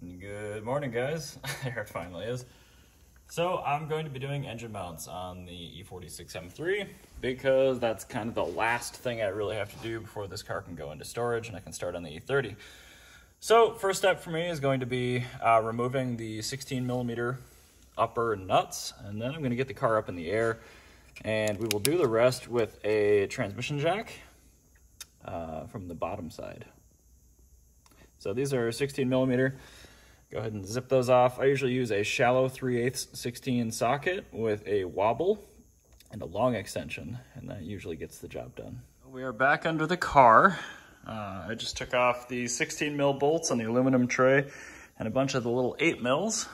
Good morning, guys. Here it finally is. So I'm going to be doing engine mounts on the E46 M3 because that's kind of the last thing I really have to do before this car can go into storage and I can start on the E30. So first step for me is going to be removing the 16 millimeter upper nuts, and then I'm going to get the car up in the air, and we will do the rest with a transmission jack from the bottom side. So these are 16 millimeter. Go ahead and zip those off. I usually use a shallow 3/8 16 socket with a wobble and a long extension, and that usually gets the job done. We are back under the car. I just took off the 16 mil bolts on the aluminum tray and a bunch of the little 8 mils.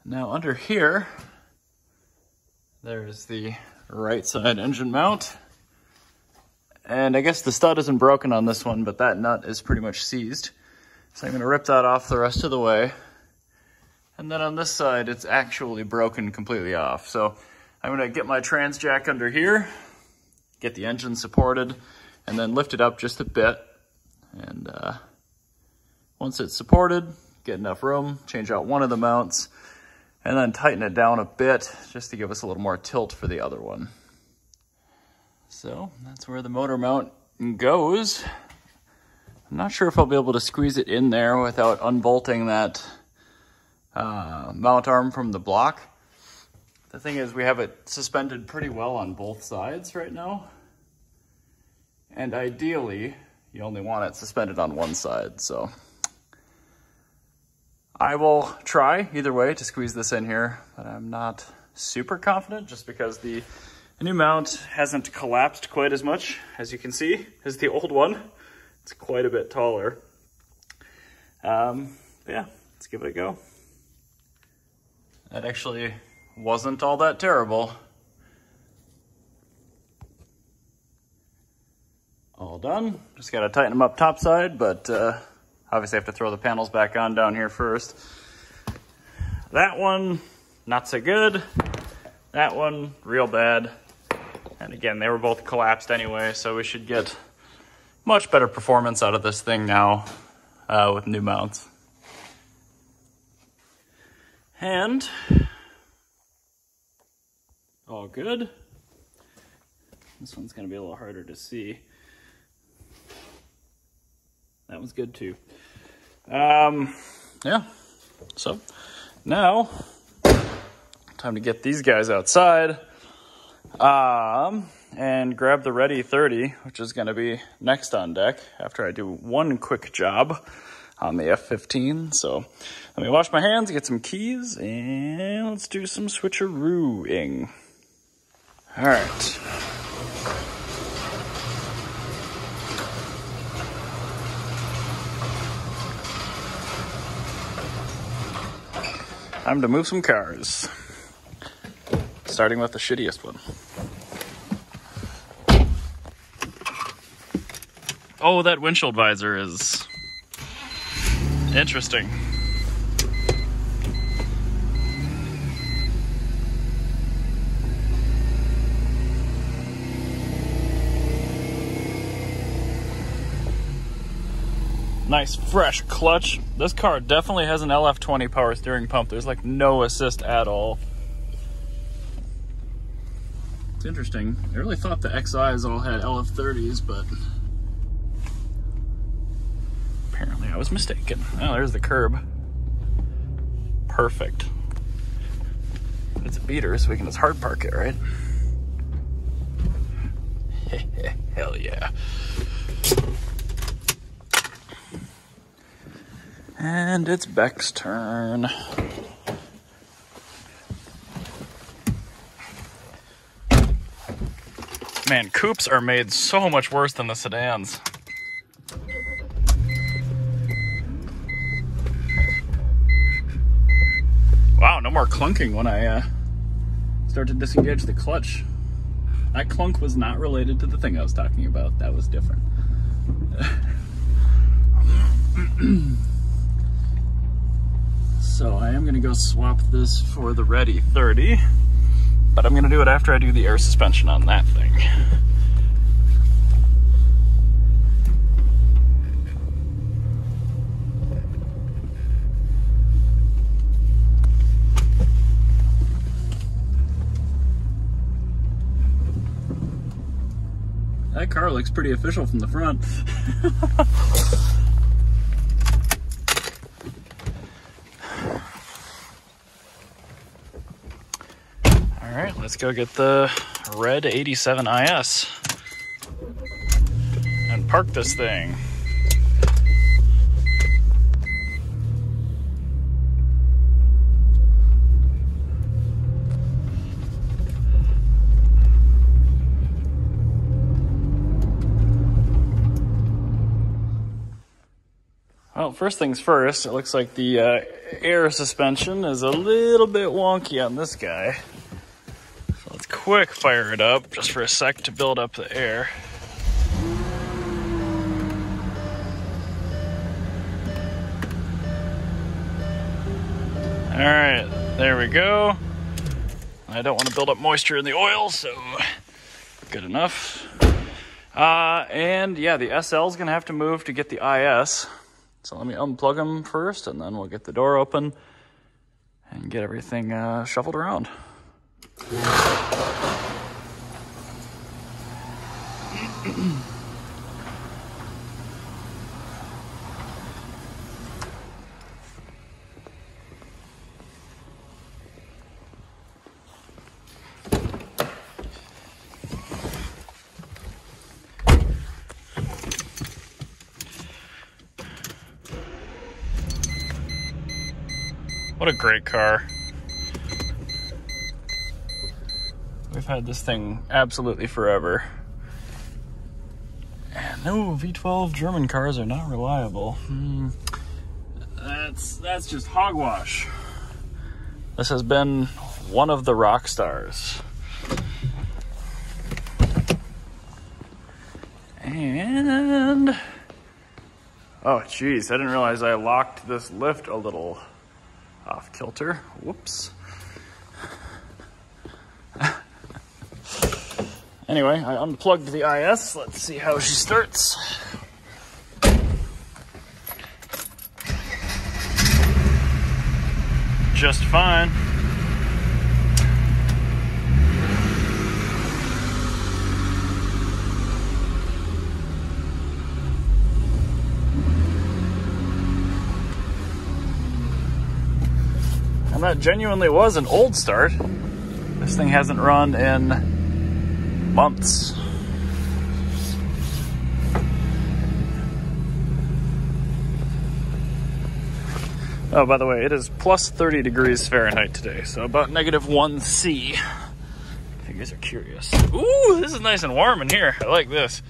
Now under here, there's the right side engine mount. And I guess the stud isn't broken on this one, but that nut is pretty much seized. So I'm going to rip that off the rest of the way. And then on this side, it's actually broken completely off. So I'm going to get my trans jack under here, get the engine supported, and then lift it up just a bit. And once it's supported, get enough room, change out one of the mounts, and then tighten it down a bit just to give us a little more tilt for the other one. So that's where the motor mount goes. I'm not sure if I'll be able to squeeze it in there without unbolting that mount arm from the block. The thing is, we have it suspended pretty well on both sides right now. And ideally, you only want it suspended on one side. So I will try either way to squeeze this in here, but I'm not super confident just because the new mount hasn't collapsed quite as much, as you can see, as the old one. It's quite a bit taller. Yeah, let's give it a go. That actually wasn't all that terrible. All done. Just gotta tighten them up top side, but obviously I have to throw the panels back on down here first. That one, not so good. That one, real bad. And again, they were both collapsed anyway, so we should get much better performance out of this thing now with new mounts. And all good. This one's gonna be a little harder to see. That one's good too. Yeah, so now time to get these guys outside. And grab the Ready 30, which is going to be next on deck after I do one quick job on the F15. So let me wash my hands, get some keys, and let's do some switcherooing. All right. Time to move some cars. Starting with the shittiest one. Oh, that windshield visor is interesting. Nice fresh clutch. This car definitely has an LF20 power steering pump. There's like no assist at all. It's interesting. I really thought the XIs all had LF30s, but apparently I was mistaken. Oh, there's the curb. Perfect. It's a beater, so we can just hard park it, right? Hell yeah. And it's Beck's turn. Man, coupes are made so much worse than the sedans. Wow, no more clunking when I start to disengage the clutch. That clunk was not related to the thing I was talking about. That was different. So I am going to go swap this for the Ready 30. But I'm going to do it after I do the air suspension on that thing. car looks pretty official from the front. All right, let's go get the red 87 IS and park this thing. Well, first things first, it looks like the air suspension is a little bit wonky on this guy. So let's quick fire it up just for a sec to build up the air. All right, there we go. I don't want to build up moisture in the oil, so good enough. And yeah, the SL is gonna have to move to get the IS. So let me unplug them first, and then we'll get the door open and get everything shuffled around. What a great car. We've had this thing absolutely forever. And no, V12 German cars are not reliable. That's just hogwash. This has been one of the rock stars. And oh geez, I didn't realize I locked this lift a little off kilter. Whoops. Anyway, I unplugged the IS. Let's see how she starts. Just fine. And that genuinely was an old start. This thing hasn't run in months. Oh, by the way, it is plus 30 degrees Fahrenheit today, so about -1°C. If you guys are curious. Ooh, this is nice and warm in here. I like this.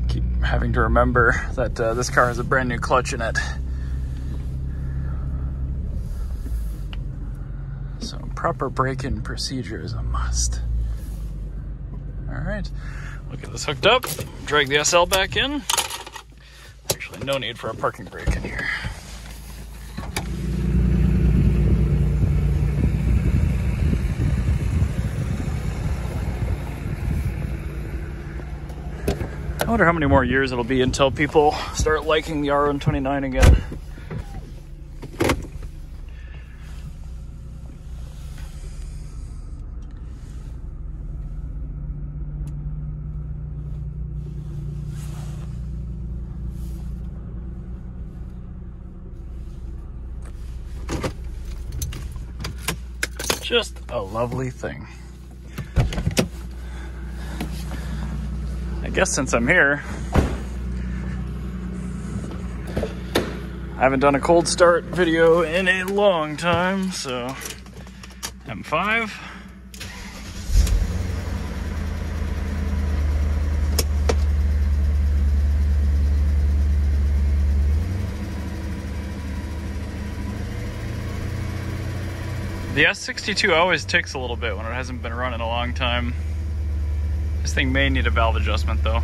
Keep having to remember that this car has a brand new clutch in it. So proper break-in procedure is a must. All right. We'll get this hooked up, drag the SL back in. Actually, no need for a parking brake in here. I wonder how many more years it'll be until people start liking the R129 again. Just a lovely thing. I guess since I'm here, I haven't done a cold start video in a long time, so M5. The S62 always ticks a little bit when it hasn't been run in a long time. This thing may need a valve adjustment though.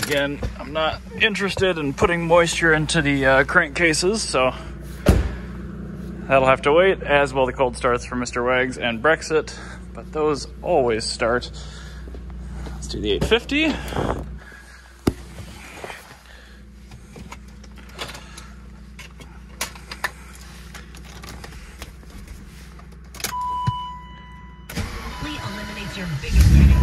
Again, I'm not interested in putting moisture into the crankcases, so that'll have to wait, as will the cold starts for Mr. Wags and Brexit, but those always start. Let's do the 850. It's your biggest headache.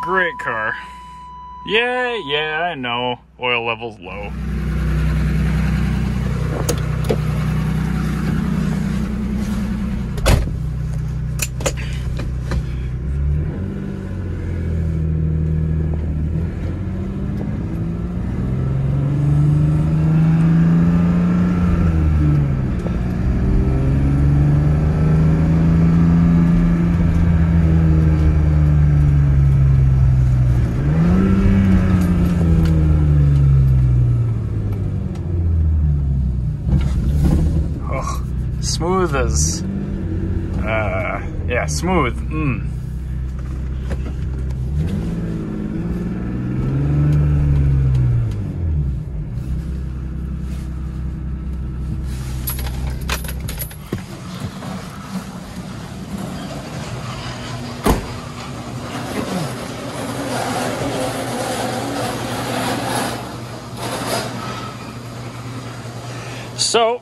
Great car. Yeah, I know. Oil level's low. Smooth as, yeah, smooth. So,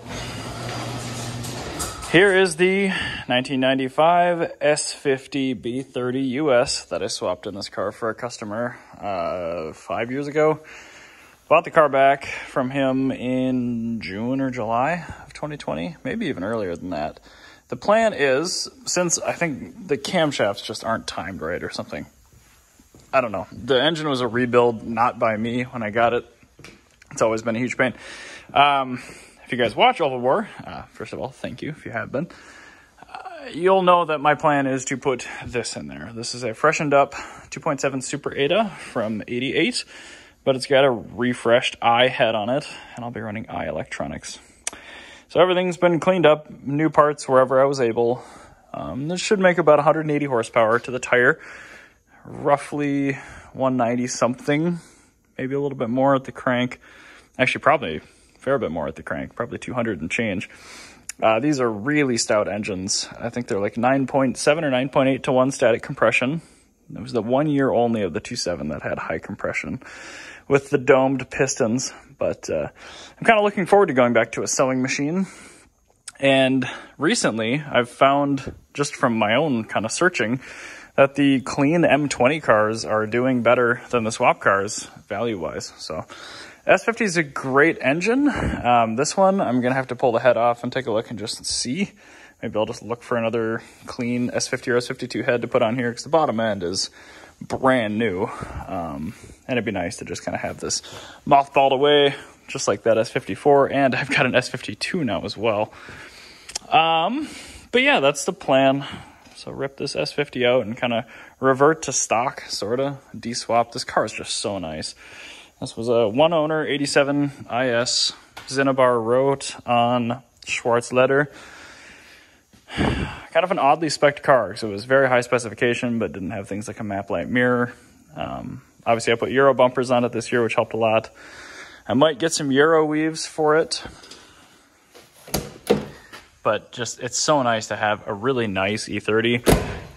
here is the 1995 S50 B30 US that I swapped in this car for a customer 5 years ago. Bought the car back from him in June or July of 2020, maybe even earlier than that. The plan is, since I think the camshafts just aren't timed right or something, I don't know. The engine was a rebuild, not by me when I got it. It's always been a huge pain. If you guys watch All the War, first of all, thank you if you have been. You'll know that my plan is to put this in there. This is a freshened up 2.7 Super Ada from '88, but it's got a refreshed i head on it, and I'll be running i electronics. So everything's been cleaned up, new parts wherever I was able. This should make about 180 horsepower to the tire, roughly 190 something, maybe a little bit more at the crank. Actually, probably fair bit more at the crank, probably 200 and change. These are really stout engines. I think they're like 9.7 or 9.8 to 1 static compression. It was the 1 year only of the 2.7 that had high compression with the domed pistons. But I'm kind of looking forward to going back to a sewing machine. And recently I've found, just from my own kind of searching, that the clean M20 cars are doing better than the swap cars value-wise. So S50 is a great engine. This one, I'm going to have to pull the head off and take a look and just see. Maybe I'll just look for another clean S50 or S52 head to put on here because the bottom end is brand new. And it'd be nice to just kind of have this mothballed away, just like that S54. And I've got an S52 now as well. But yeah, that's the plan. So rip this S50 out and kind of revert to stock, sort of. De-swap. This car is just so nice. This was a one-owner 87 IS Zinnebar wrote on Schwarz leather. Kind of an oddly spec'd car, because it was very high specification, but didn't have things like a map light mirror. Obviously, I put Euro bumpers on it this year, which helped a lot. I might get some Euro weaves for it. But just, it's so nice to have a really nice E30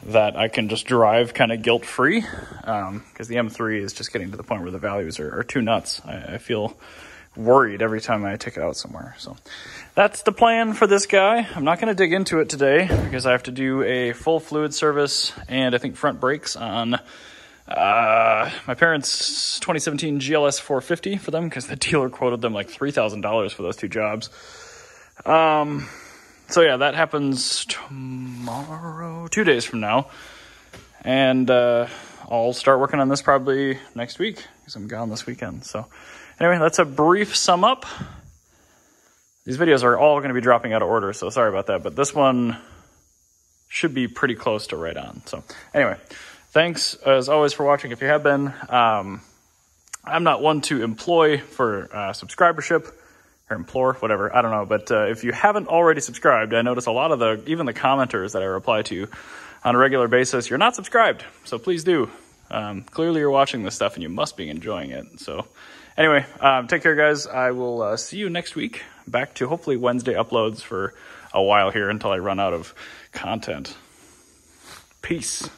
that I can just drive kind of guilt-free, because the M3 is just getting to the point where the values are too nuts. I feel worried every time I take it out somewhere. So that's the plan for this guy. I'm not going to dig into it today because I have to do a full fluid service and I think front brakes on my parents' 2017 GLS 450 for them, because the dealer quoted them like $3,000 for those two jobs. So yeah, that happens tomorrow, 2 days from now. And I'll start working on this probably next week because I'm gone this weekend. So anyway, that's a brief sum up. These videos are all going to be dropping out of order, so sorry about that. But this one should be pretty close to right on. So anyway, thanks as always for watching if you have been. I'm not one to employ for subscribership. Or implore, whatever, I don't know. But if you haven't already subscribed, I notice a lot of even the commenters that I reply to on a regular basis, you're not subscribed. So please do. Clearly you're watching this stuff and you must be enjoying it. So anyway, take care, guys. I will see you next week. Back to hopefully Wednesday uploads for a while here until I run out of content. Peace.